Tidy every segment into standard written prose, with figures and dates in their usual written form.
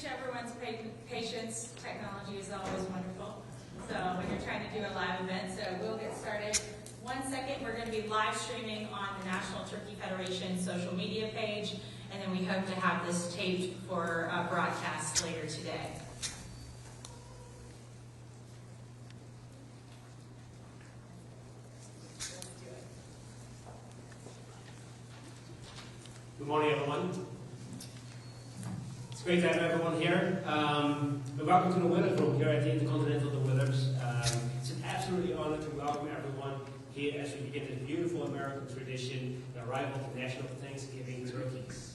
appreciate everyone's patience. Technology is always wonderful. So when you're trying to do a live event, so we'll get started. 1 second, we're going to be live streaming on the National Turkey Federation social media page, and then we hope to have this taped for broadcast later today. Good morning, everyone. It's great to have everyone here. Welcome to the Willard Group here at the Intercontinental The Willards. It's an absolutely honor to welcome everyone here as we begin this beautiful American tradition, the arrival of the National Thanksgiving turkeys.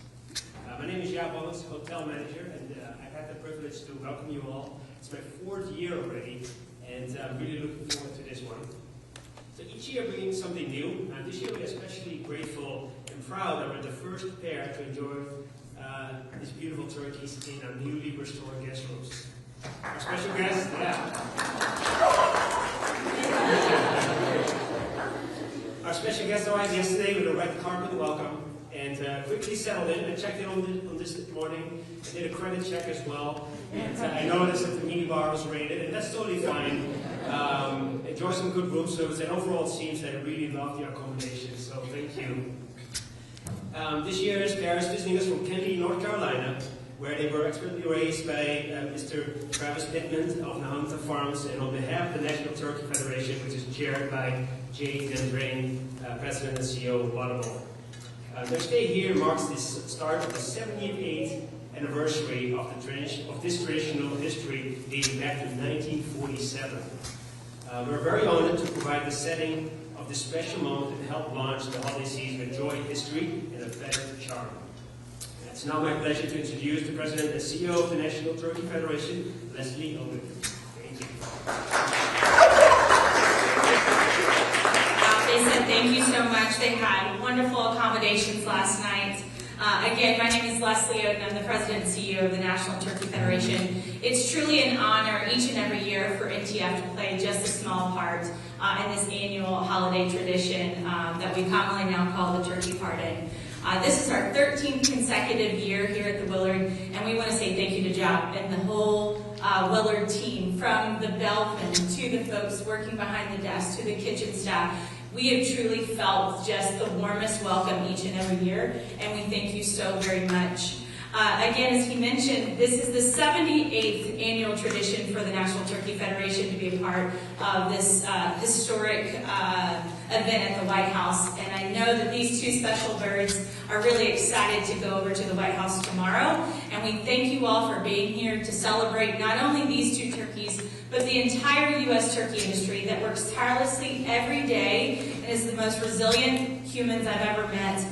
My name is Pavos, hotel manager, and I've had the privilege to welcome you all. It's my 4th year already, and I'm really looking forward to this one. So each year bringing something new, and this year we're especially grateful and proud that we're the first pair to enjoy these beautiful turkeys in our newly restored guest rooms. Our special guest, Our special guest arrived yesterday with a red carpet welcome and quickly settled in. I checked in on this morning. I did a credit check as well. And I noticed that the minibar was rated, and that's totally fine. Enjoy some good room service, and overall it seems that I really love the accommodation, so thank you. This year is Paris visiting us from Kennedy, North Carolina, where they were expertly raised by Mr. Travis Pittman of Nahanta Farms, and on behalf of the National Turkey Federation, which is chaired by Jay Dendrain, President and CEO of Butterball. Their stay here marks the start of the 78th anniversary of this traditional history dating back to 1947. We're very honored to provide the setting of this special moment and help launch the holiday season with joy, history, and a better charm. It's now my pleasure to introduce the President and CEO of the National Turkey Federation, Leslie Owen. Thank you. They said thank you so much. They had wonderful accommodations last night. Again, my name is Leslie Oden. I'm the President and CEO of the National Turkey Federation. It's truly an honor each and every year for NTF to play just a small part in this annual holiday tradition that we commonly now call the Turkey Pardon. This is our 13th consecutive year here at the Willard, and we want to say thank you to Jap and the whole Willard team, from the bellman to the folks working behind the desk to the kitchen staff. We have truly felt just the warmest welcome each and every year, and we thank you so very much. Again, as he mentioned, this is the 78th annual tradition for the National Turkey Federation to be a part of this historic event at the White House. And I know that these two special birds are really excited to go over to the White House tomorrow. And we thank you all for being here to celebrate not only these two turkeys, but the entire U.S. turkey industry that works tirelessly every day and is the most resilient humans I've ever met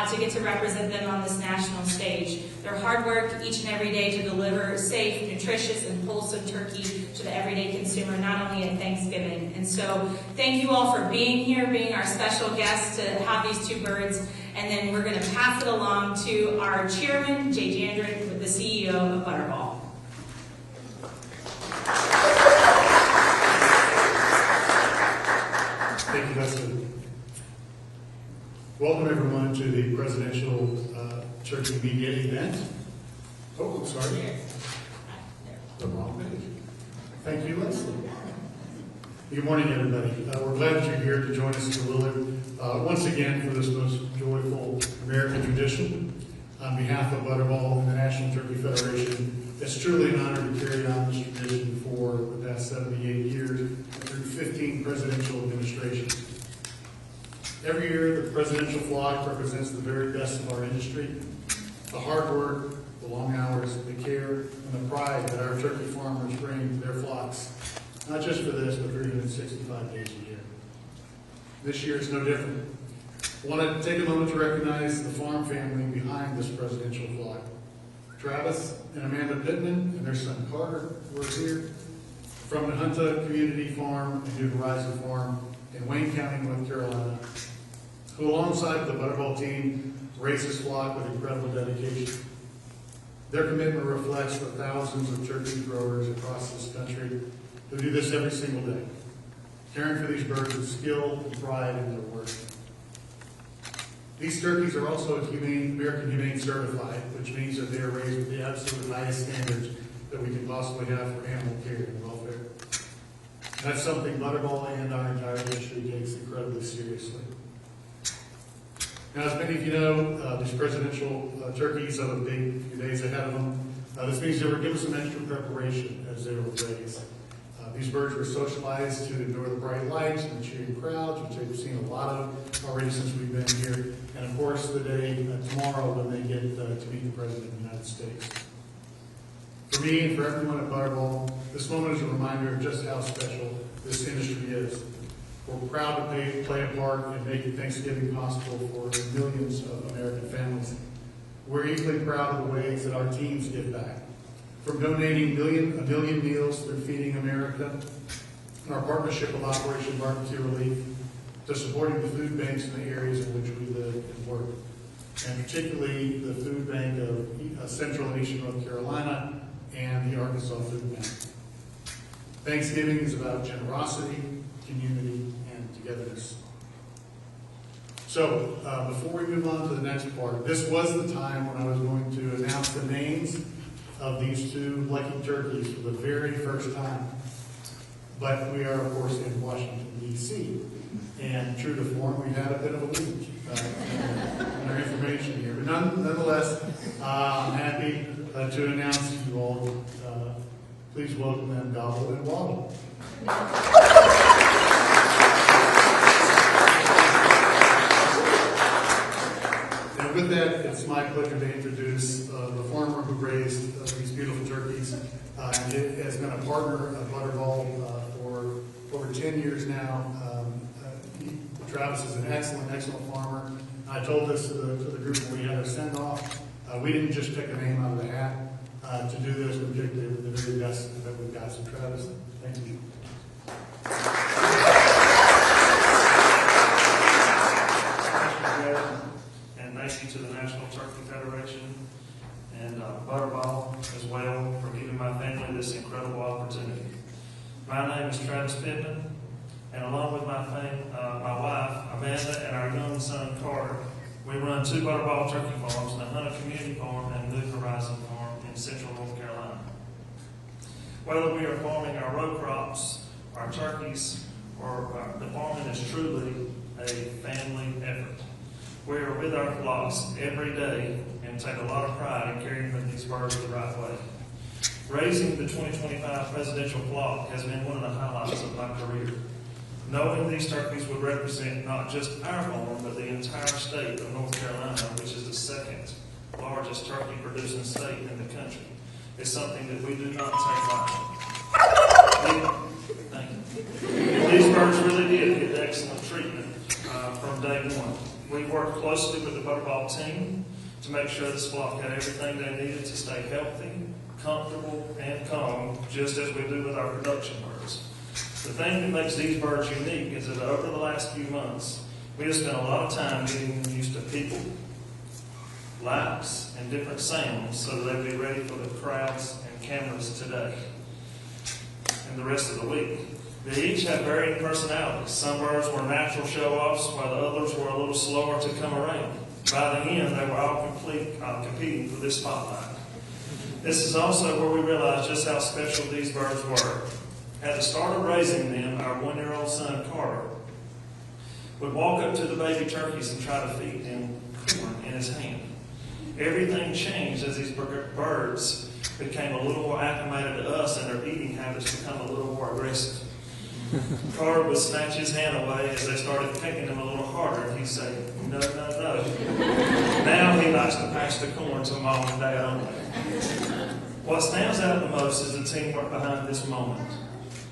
to get to represent them on this national stage. Their hard work each and every day to deliver safe, nutritious, and wholesome turkey to the everyday consumer, not only at Thanksgiving. And so thank you all for being here, being our special guests to have these two birds. And then we're going to pass it along to our chairman, Jay Jandrin, the CEO of Butterball. Thank you, Leslie. Welcome, everyone, to the Presidential Turkey Media event. Oh, I'm sorry. The wrong page. Thank you, Leslie. Good morning, everybody. We're glad that you're here to join us at the Willard once again for this most joyful American tradition. On behalf of Butterball and the National Turkey Federation, it's truly an honor to carry on this tradition for the past 78 years through 15 presidential administrations. Every year, the presidential flock represents the very best of our industry. The hard work, the long hours, the care, and the pride that our turkey farmers bring to their flocks, not just for this, but 365 days a year. This year is no different. I want to take a moment to recognize the farm family behind this presidential flock. Travis and Amanda Pittman and their son Carter, who are here, from the Nahanta Community Farm and New Horizon Farm in Wayne County, North Carolina, who alongside the Butterball team raise this flock with incredible dedication. Their commitment reflects the thousands of turkey growers across this country who do this every single day, caring for these birds with skill and pride in their work. These turkeys are also American Humane certified, which means that they are raised with the absolute highest standards that we can possibly have for animal care and welfare. And that's something Butterball and our entire industry takes incredibly seriously. Now, as many of you know, these presidential turkeys have a big few days ahead of them. This means they were given some extra preparation as they were raised. These birds were socialized to endure the bright lights and the cheering crowds, which they've seen a lot of already since we've been here. And of course, the day tomorrow when they get to meet the President of the United States. For me and for everyone at Butterball, this moment is a reminder of just how special this industry is. We're proud to play a part in making Thanksgiving possible for millions of American families. We're equally proud of the ways that our teams give back. From donating a million meals through Feeding America, and our partnership with Operation Barbecue Relief, to supporting the food banks in the areas in which we live and work, and particularly the food bank of Central and Eastern North Carolina and the Arkansas Food Bank. Thanksgiving is about generosity, community, and togetherness. So, before we move on to the next part, this was the time when I was going to announce the names of these two lucky turkeys for the very first time. But we are, of course, in Washington, D.C. And true to form, we had a bit of a leak in our information here. But nonetheless, I'm happy to announce to you all, please welcome them, Gobble and Wobble. And with that, it's my pleasure to introduce the farmer who raised these beautiful turkeys. And it has been a partner of Butterball for over 10 years now. Travis is an excellent farmer. I told this to the group when we had our send-off. We didn't just pick a name out of the hat to do this. We picked the very best that we've got. So Travis, thank you. And thank you to the National Turkey Federation and Butterball as well for giving my family this incredible opportunity. My name is Travis Pittman, and along with my wife, Amanda, and our young son, Carter, we run two Butterball turkey farms, the Hunter Community Farm and New Horizon Farm in Central North Carolina. Whether we are farming our row crops, our turkeys, or the farming is truly a family effort. We are with our flocks every day and take a lot of pride in caring for these birds the right way. Raising the 2025 presidential flock has been one of the highlights of my career. Knowing these turkeys would represent not just our farm, but the entire state of North Carolina, which is the second largest turkey producing state in the country, is something that we do not take lightly. Thank you. These birds really did get excellent treatment from day one. We worked closely with the Butterball team to make sure this flock had everything they needed to stay healthy, comfortable, and calm, just as we do with our production birds. The thing that makes these birds unique is that over the last few months, we have spent a lot of time getting them used to people, lights, and different sounds so that they'll be ready for the crowds and cameras today and the rest of the week. They each have varying personalities. Some birds were natural show-offs, while the others were a little slower to come around. By the end, they were all competing for this spotlight. This is also where we realized just how special these birds were. At the start of raising them, our 1-year-old son, Carter, would walk up to the baby turkeys and try to feed them corn in his hand. Everything changed as these birds became a little more acclimated to us and their eating habits become a little more aggressive. Carter would snatch his hand away as they started pecking him a little harder, and he'd say, "No, no, no." Now he likes to pass the corn to Mom and Dad only. What stands out the most is the teamwork behind this moment.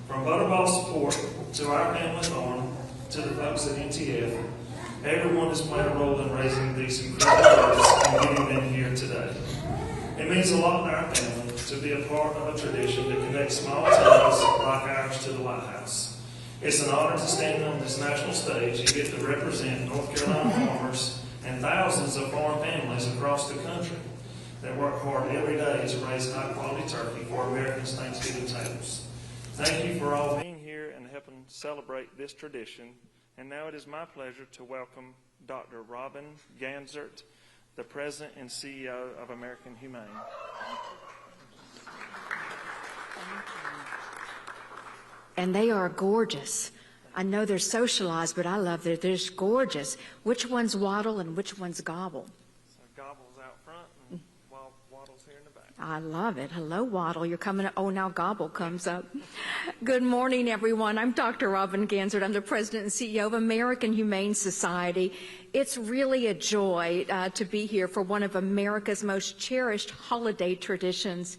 From Butterball support to our family farm to the folks at NTF, everyone has played a role in raising these incredible birds and getting them here today. It means a lot in our family to be a part of a tradition that connects small towns like ours to the White House. It's an honor to stand on this national stage and get to represent North Carolina farmers and thousands of farm families across the country that work hard every day to raise high-quality turkey for Americans' Thanksgiving tables. Thank you for all being here and helping celebrate this tradition, And now it is my pleasure to welcome Dr. Robin Ganzert, the President and CEO of American Humane. And they are gorgeous. I know they're socialized, but I love that they're just gorgeous. Which one's Waddle and which one's Gobble? So Gobble's out front and Waddle's here in the back. I love it. Hello, Waddle. You're coming up. Oh, now Gobble comes up. Good morning, everyone. I'm Dr. Robin Ganzert. I'm the President and CEO of American Humane Society. It's really a joy to be here for one of America's most cherished holiday traditions.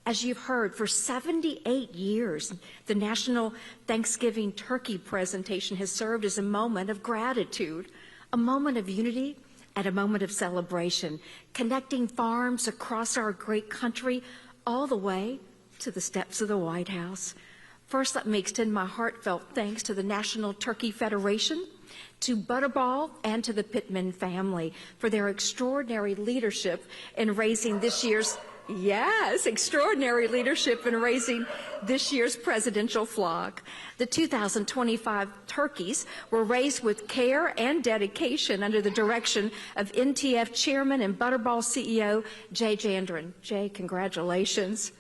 As you've heard, for 78 years, the National Thanksgiving Turkey presentation has served as a moment of gratitude, a moment of unity, and a moment of celebration, connecting farms across our great country all the way to the steps of the White House. First, let me extend my heartfelt thanks to the National Turkey Federation, to Butterball, and to the Pittman family for their extraordinary leadership in raising this year's extraordinary leadership in raising this year's presidential flock. The 2025 turkeys were raised with care and dedication under the direction of NTF Chairman and Butterball CEO Jay Jandren. Jay, congratulations.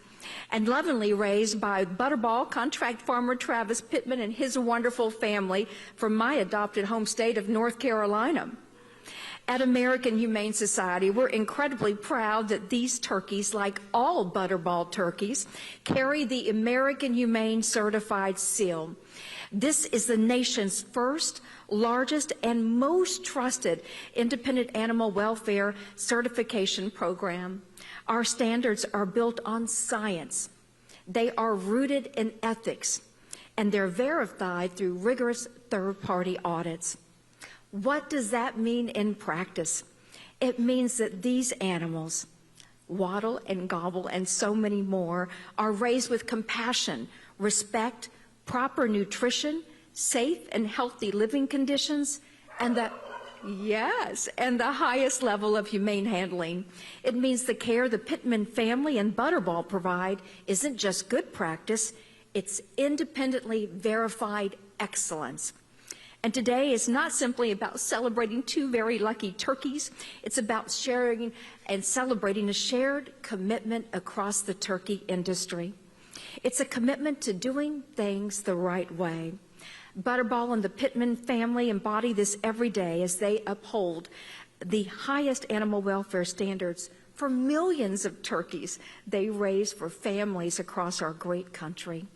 And lovingly raised by Butterball contract farmer Travis Pittman and his wonderful family from my adopted home state of North Carolina. At American Humane Society, we're incredibly proud that these turkeys, like all Butterball turkeys, carry the American Humane Certified Seal. This is the nation's first, largest, and most trusted independent animal welfare certification program. Our standards are built on science. They are rooted in ethics, and they're verified through rigorous third-party audits. What does that mean in practice? It means that these animals, Waddle and Gobble and so many more, are raised with compassion, respect, proper nutrition, safe and healthy living conditions, and the highest level of humane handling. It means the care the Pittman family and Butterball provide isn't just good practice, it's independently verified excellence. And today is not simply about celebrating two very lucky turkeys. It's about sharing and celebrating a shared commitment across the turkey industry. It's a commitment to doing things the right way. Butterball and the Pittman family embody this every day as they uphold the highest animal welfare standards for millions of turkeys they raise for families across our great country.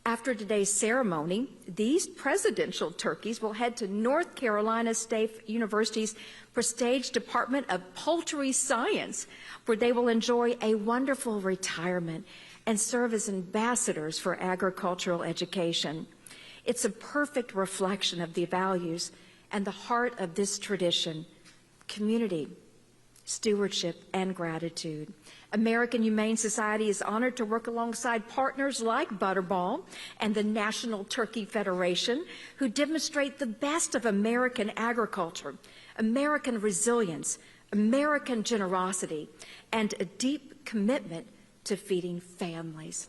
After today's ceremony, these presidential turkeys will head to North Carolina State University's Prestige Department of Poultry Science, where they will enjoy a wonderful retirement and serve as ambassadors for agricultural education. It's a perfect reflection of the values and the heart of this tradition: community, stewardship, and gratitude. American Humane Society is honored to work alongside partners like Butterball and the National Turkey Federation, who demonstrate the best of American agriculture, American resilience, American generosity, and a deep commitment to feeding families.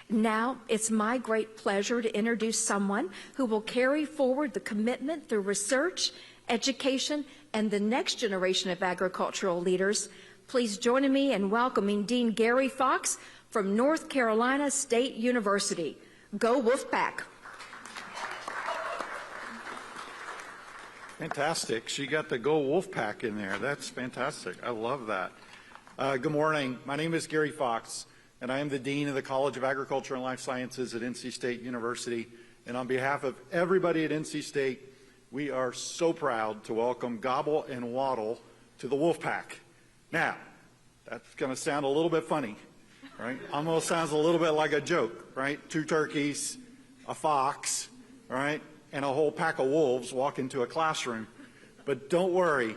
Now, it's my great pleasure to introduce someone who will carry forward the commitment through research, education, and the next generation of agricultural leaders. Please join me in welcoming Dean Gary Fox from North Carolina State University. Go Wolfpack! Fantastic. She got the Go Wolfpack in there. That's fantastic. I love that. Good morning. My name is Gary Fox, and I am the Dean of the College of Agriculture and Life Sciences at NC State University. And on behalf of everybody at NC State, we are so proud to welcome Gobble and Waddle to the Wolfpack. Now, that's going to sound a little bit funny, right? Almost sounds a little bit like a joke, right? Two turkeys, a fox, right? And a whole pack of wolves walk into a classroom. But don't worry,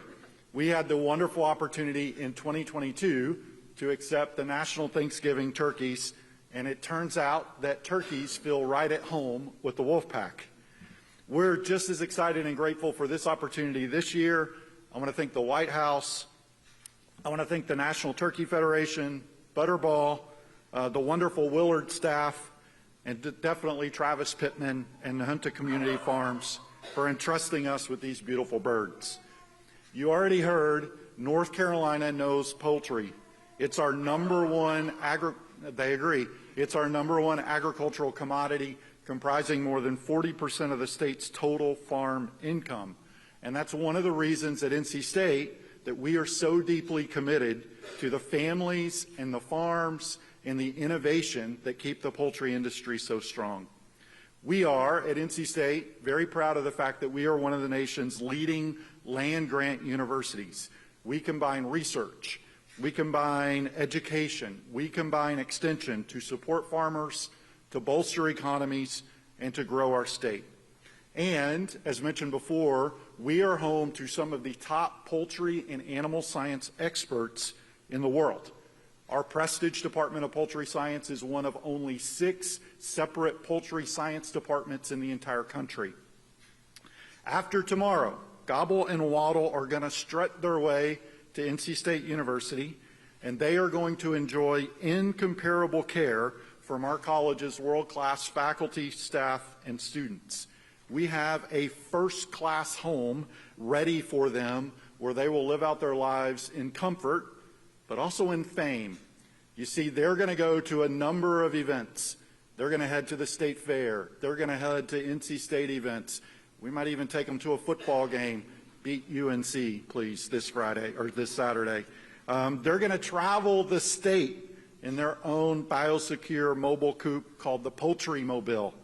we had the wonderful opportunity in 2022 to accept the National Thanksgiving turkeys, and it turns out that turkeys feel right at home with the Wolfpack. We're just as excited and grateful for this opportunity this year. I want to thank the White House. I want to thank the National Turkey Federation, Butterball, the wonderful Willard staff, and definitely Travis Pittman and the Hunter Community Farms for entrusting us with these beautiful birds. You already heard North Carolina knows poultry. It's our number one It's our number one agricultural commodity, comprising more than 40% of the state's total farm income. And that's one of the reasons at NC State that we are so deeply committed to the families and the farms and the innovation that keep the poultry industry so strong. We are, at NC State, very proud of the fact that we are one of the nation's leading land-grant universities. We combine research, we combine education, we combine extension to support farmers, to bolster economies, and to grow our state. And, as mentioned before, we are home to some of the top poultry and animal science experts in the world. Our Prestige Department of Poultry Science is one of only 6 separate poultry science departments in the entire country. After tomorrow, Gobble and Waddle are going to strut their way to NC State University, and they are going to enjoy incomparable care from our college's world-class faculty, staff, and students. We have a first-class home ready for them where they will live out their lives in comfort, but also in fame. You see, they're going to go to a number of events. They're going to head to the state fair. They're going to head to NC State events. We might even take them to a football game. Beat UNC, please, this Friday or this Saturday. They're going to travel the state in their own biosecure mobile coupe called the Poultry Mobile,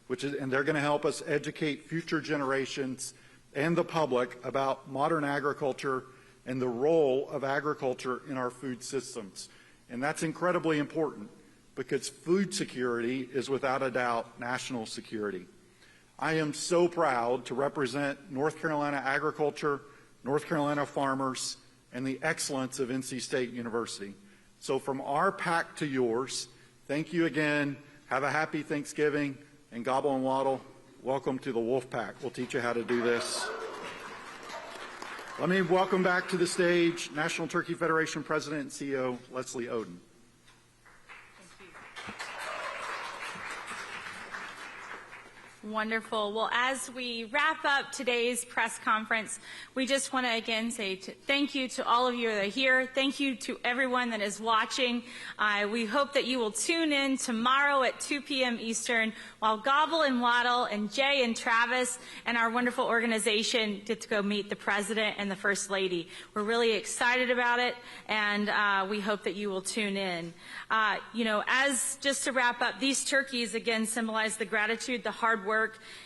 and they're going to help us educate future generations and the public about modern agriculture and the role of agriculture in our food systems. And that's incredibly important because food security is without a doubt national security. I am so proud to represent North Carolina agriculture, North Carolina farmers, and the excellence of NC State University. So from our pack to yours, thank you again. Have a happy Thanksgiving, and Gobble and Waddle, welcome to the Wolf Pack. We'll teach you how to do this. Let me welcome back to the stage National Turkey Federation President and CEO Leslie Oden. Wonderful. Well, as we wrap up today's press conference, we just want to again say thank you to all of you that are here. Thank you to everyone that is watching. We hope that you will tune in tomorrow at 2 p.m. Eastern while Gobble and Waddle and Jay and Travis and our wonderful organization get to go meet the President and the First Lady. We're really excited about it, and we hope that you will tune in. As just to wrap up, these turkeys again symbolize the gratitude, the hard work,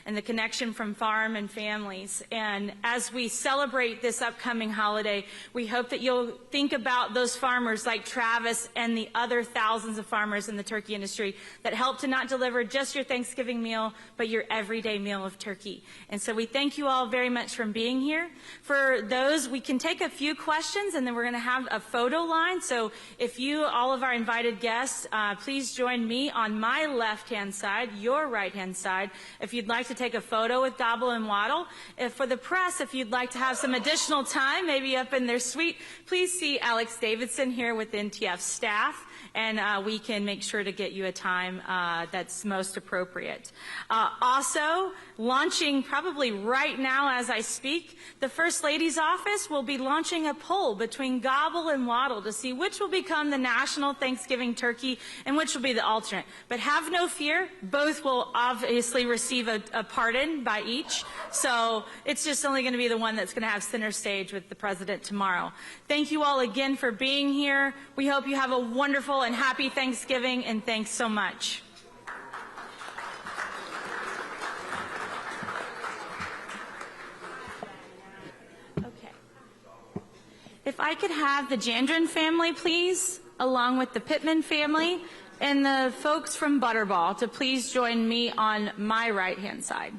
and the connection from farm and families. And as we celebrate this upcoming holiday, we hope that you'll think about those farmers like Travis and the other thousands of farmers in the turkey industry that help to not deliver just your Thanksgiving meal, but your everyday meal of turkey. And so we thank you all very much for being here. For those, we can take a few questions, and then we're going to have a photo line. So if you, all of our invited guests, please join me on my left-hand side, your right-hand side, if you'd like to take a photo with Gobble and Waddle. For the press, if you'd like to have some additional time, maybe up in their suite, please see Alex Davidson here with NTF staff, and we can make sure to get you a time that's most appropriate. Also, launching probably right now as I speak, the First Lady's office will be launching a poll between Gobble and Waddle to see which will become the national Thanksgiving turkey and which will be the alternate. But have no fear, both will obviously receive a pardon by each, so it's just only going to be the one that's going to have center stage with the President tomorrow. Thank you all again for being here. We hope you have a wonderful and happy Thanksgiving, and thanks so much. Okay. If I could have the Jandron family, please, along with the Pittman family and the folks from Butterball to please join me on my right-hand side.